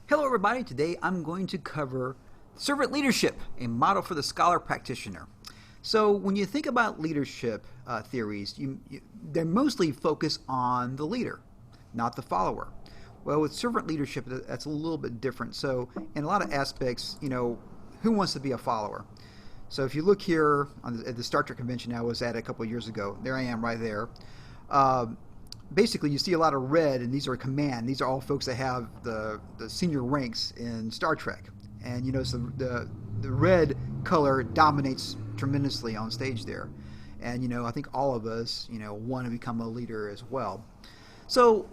Hello everybody, today I'm going to cover servant leadership, a model for the scholar-practitioner. So when you think about leadership theories, they mostly focus on the leader, not the follower. Well, with servant leadership, that's a little bit different. So in a lot of aspects, who wants to be a follower? So if you look here at the Star Trek convention I was at a couple of years ago, there I am right there. Basically, you see a lot of red, and these are command. These are all folks that have the senior ranks in Star Trek. And so the red color dominates tremendously on stage there. And I think all of us want to become a leader as well. So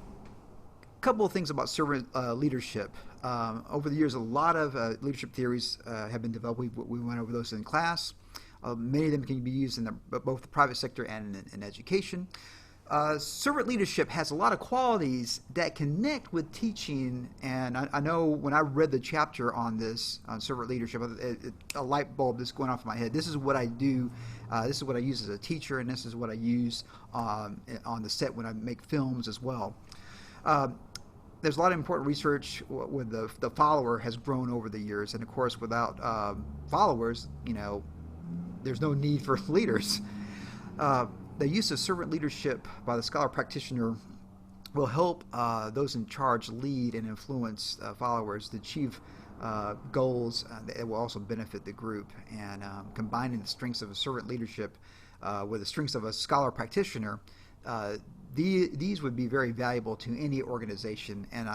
a couple of things about servant leadership. Over the years, a lot of leadership theories have been developed. We went over those in class. Many of them can be used in both the private sector and in education. Servant leadership has a lot of qualities that connect with teaching, and I know when I read the chapter on this, on servant leadership, a light bulb just going off in my head. This is what I do, this is what I use as a teacher, and this is what I use on the set when I make films as well. There's a lot of important research with the follower has grown over the years, and of course without followers, there's no need for leaders. The use of servant leadership by the scholar-practitioner will help those in charge lead and influence followers to achieve goals that will also benefit the group. And combining the strengths of a servant leadership with the strengths of a scholar-practitioner, these would be very valuable to any organization, and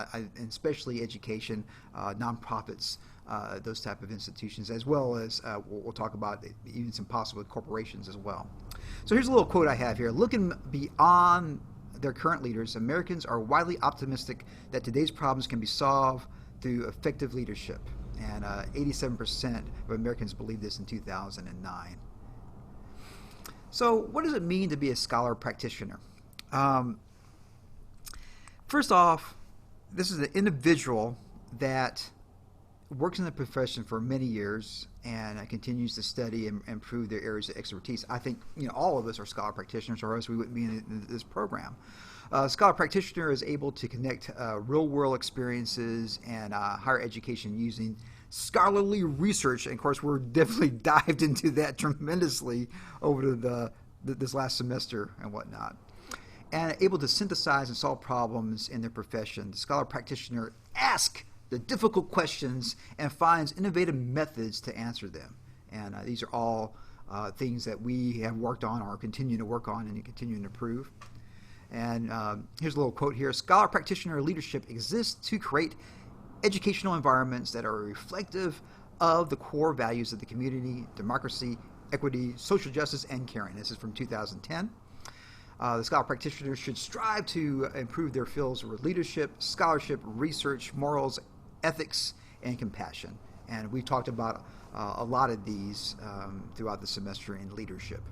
especially education, nonprofits, those type of institutions, as well as we'll talk about even some possible corporations as well. So here's a little quote I have here. Looking beyond their current leaders, Americans are widely optimistic that today's problems can be solved through effective leadership. And 87% of Americans believe this in 2009. So what does it mean to be a scholar practitioner? First off, this is an individual that works in the profession for many years and continues to study and improve their areas of expertise. I think all of us are scholar practitioners, or else we wouldn't be in this program. Scholar practitioner is able to connect real-world experiences and higher education using scholarly research, and of course we're definitely dived into that tremendously over this last semester and whatnot. And able to synthesize and solve problems in their profession. The scholar practitioner asks the difficult questions and finds innovative methods to answer them. And these are all things that we have worked on or continue to work on and continue to improve. And here's a little quote here. Scholar practitioner leadership exists to create educational environments that are reflective of the core values of the community: democracy, equity, social justice, and caring. This is from 2010. The scholar practitioner should strive to improve their fields with leadership, scholarship, research, morals, ethics, and compassion. And we've talked about a lot of these throughout the semester in leadership.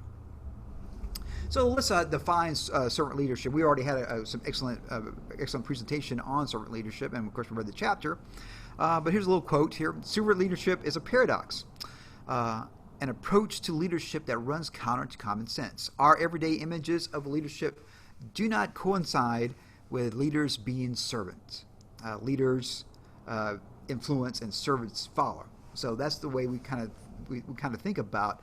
So let's define servant leadership. We already had some excellent presentation on servant leadership, and of course we read the chapter. But here's a little quote here. Servant leadership is a paradox. An approach to leadership that runs counter to common sense. Our everyday images of leadership do not coincide with leaders being servants. Leaders influence and servants follow. So that's the way we kind of think about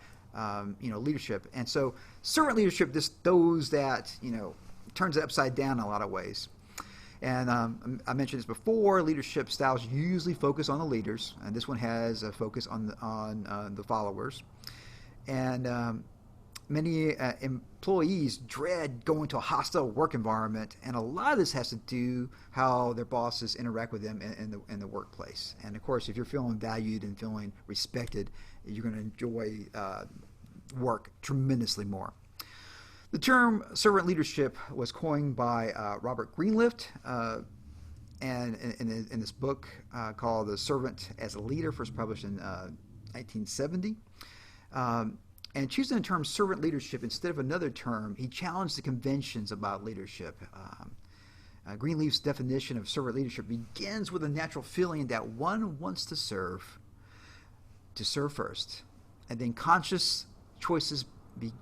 leadership. And so servant leadership just those that turns it upside down in a lot of ways. And I mentioned this before. Leadership styles usually focus on the leaders, and this one has a focus on the followers. And many employees dread going to a hostile work environment, and a lot of this has to do how their bosses interact with them in the workplace. And of course, if you're feeling valued and feeling respected, you're going to enjoy work tremendously more. The term servant leadership was coined by Robert Greenlift and in this book called The Servant as a Leader, first published in 1970. And choosing the term servant leadership instead of another term, he challenged the conventions about leadership. Greenleaf's definition of servant leadership begins with a natural feeling that one wants to serve first, and then conscious choices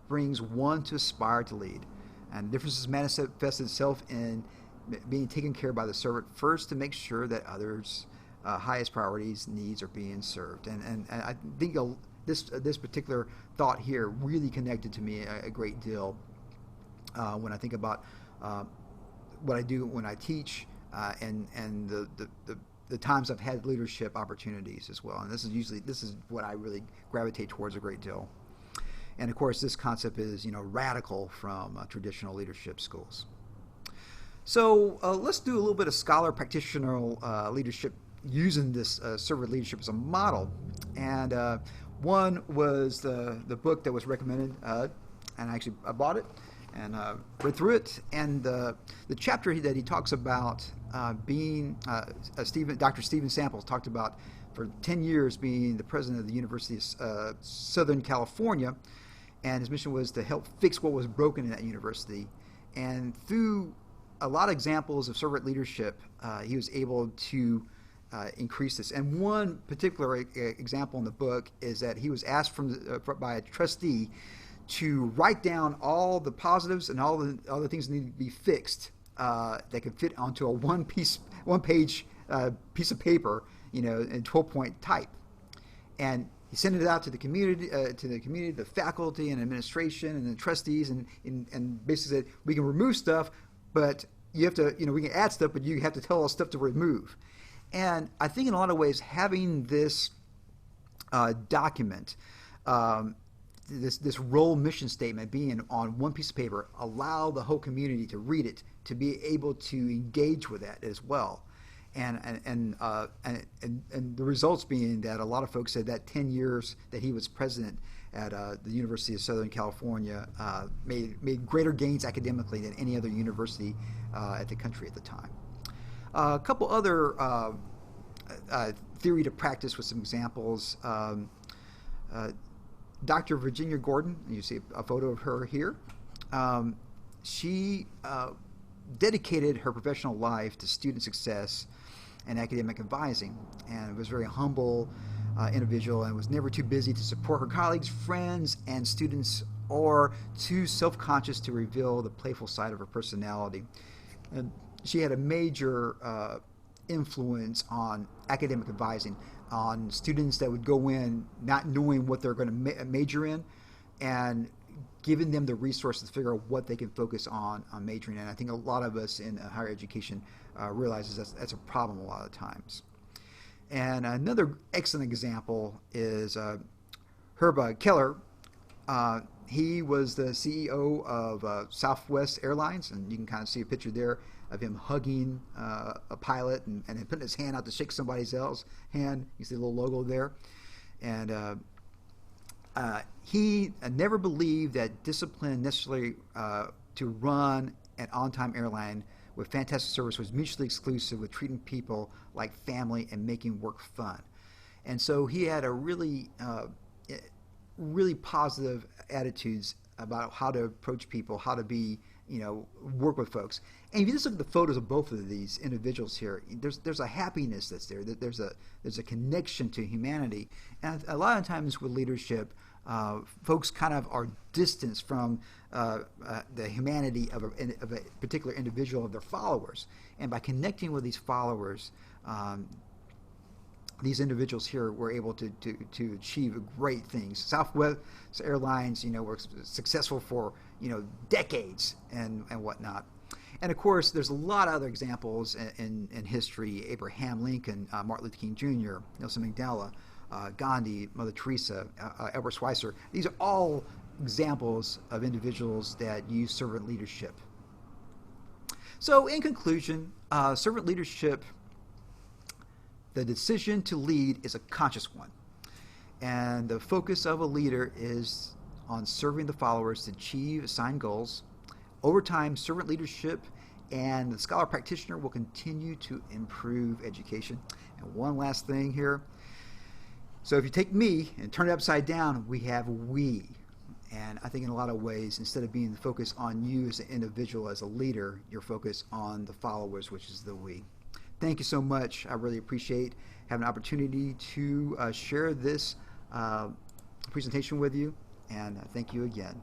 brings one to aspire to lead. And the differences manifest itself in being taken care of by the servant first to make sure that others highest priorities needs are being served. And I think this particular thought here really connected to me a great deal when I think about what I do when I teach and the times I've had leadership opportunities as well. And this is what I really gravitate towards a great deal. And of course, this concept is radical from traditional leadership schools. So let's do a little bit of scholar-practitioner leadership using this servant leadership as a model. And one was the book that was recommended, and actually I bought it and read through it. And the chapter that he talks about being Dr. Stephen Samples talked about for 10 years being the president of the University of Southern California, and his mission was to help fix what was broken in that university. And through a lot of examples of servant leadership, he was able to increase this. And one particular example in the book is that he was asked by a trustee to write down all the positives and all the things that need to be fixed that could fit onto a one-page piece of paper, in 12-point type. And he sent it out to the community, the faculty and administration and the trustees, and basically said, we can remove stuff, but you have to, we can add stuff, but you have to tell us stuff to remove. And I think in a lot of ways, having this document, this role mission statement being on one piece of paper, allow the whole community to read it, to be able to engage with that as well. And the results being that a lot of folks said that 10 years that he was president at the University of Southern California made greater gains academically than any other university at the country at the time. A couple other theory to practice with some examples. Dr. Virginia Gordon, you see a photo of her here. She dedicated her professional life to student success and academic advising, and was a very humble individual, and was never too busy to support her colleagues, friends, and students, or too self-conscious to reveal the playful side of her personality. And she had a major influence on academic advising, on students that would go in not knowing what they're going to major in, and giving them the resources to figure out what they can focus on majoring in. I think a lot of us in higher education realizes that's a problem a lot of times. And another excellent example is Herba Keller. He was the CEO of Southwest Airlines, and you can kind of see a picture there of him hugging a pilot and then putting his hand out to shake somebody else's hand. You see the little logo there. And he never believed that discipline necessarily to run an on-time airline with fantastic service was mutually exclusive with treating people like family and making work fun. And so he had a really positive attitudes about how to approach people, how to be, work with folks. And if you just look at the photos of both of these individuals here, there's a happiness that's there. There's a connection to humanity. And a lot of times with leadership, folks kind of are distanced from the humanity of a particular individual, of their followers. And by connecting with these followers, these individuals here were able to achieve great things. Southwest Airlines, were successful for decades and whatnot. And of course, there's a lot of other examples in history: Abraham Lincoln, Martin Luther King Jr., Nelson Mandela, Gandhi, Mother Teresa, Albert Schweitzer. These are all examples of individuals that use servant leadership. So in conclusion, servant leadership, the decision to lead is a conscious one. And the focus of a leader is on serving the followers to achieve assigned goals. Over time, servant leadership and the scholar-practitioner will continue to improve education. And one last thing here. So if you take me and turn it upside down, we have we. And I think in a lot of ways, instead of being focused on you as an individual, as a leader, you're focused on the followers, which is the we. Thank you so much. I really appreciate having an opportunity to share this presentation with you, and thank you again.